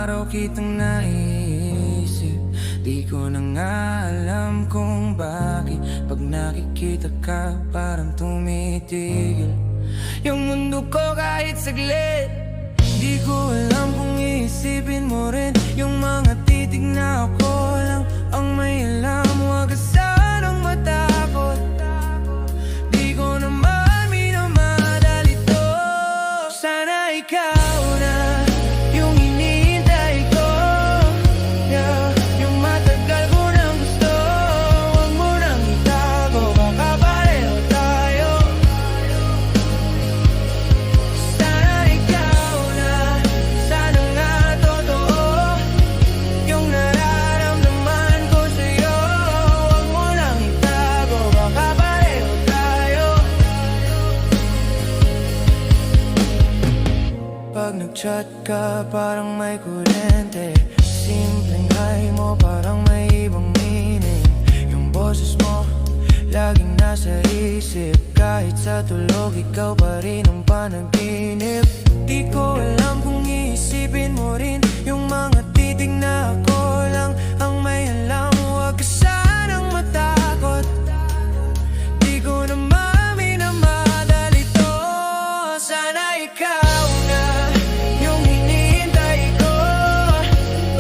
araw kitang naiisip. Di ko na nga alam kung bakit pag nakikita ka parang tumitigil yung mundo ko kahit saglit. Di ko alam kung iisipin mo rin yung mga titig na ako lang ang may alam. Huwag ka sanang matakot, di ko naman minamadali to. Sana ikaw na yung hinihintay ko, yeah. Yung matagal ko nang gusto, huwag mo nang itago, baka pareho tayo. Sana ikaw na, sana nga totoo yung nararamdaman ko sa'yo. Huwag mo nang itago, baka pareho tayo. Pag nag-chat ka parang may kuryente, simpleng hi mo parang may ibang meaning. Yung boses mo laging nasa isip, kahit sa tulog ikaw pa rin ang panaginip. Di ko alam kung iisipin mo rin yung mga titig na ako lang ang may alam. Huwag ka sanang matakot, di ko naman minamadali to. Sana ikaw na yung hinihintay ko,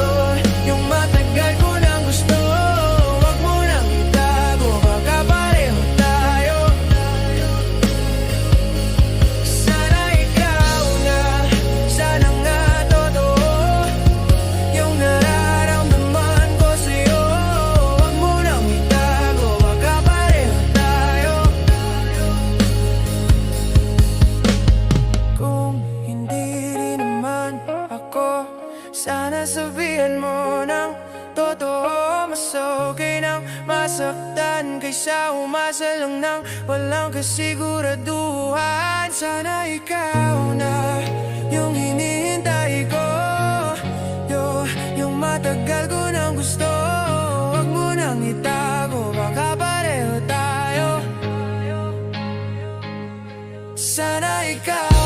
oh, yung matagal ko nang gusto, huwag mo nang itago, baka pareho tayo. Sana ikaw na, sana nga totoo yung nararamdaman ko sa'yo. Huwag mo nang itago, baka pareho tayo. Kung hindi rin naman ako, sana sabihan mo ng totoo. Mas okay nang masaktan kaysa umasa lang ng walang kasiguraduhan. Sana ikaw na yung hinihintay ko, yung matagal ko nang gusto, huwag mo nang itago, baka pareho tayo. Sana ikaw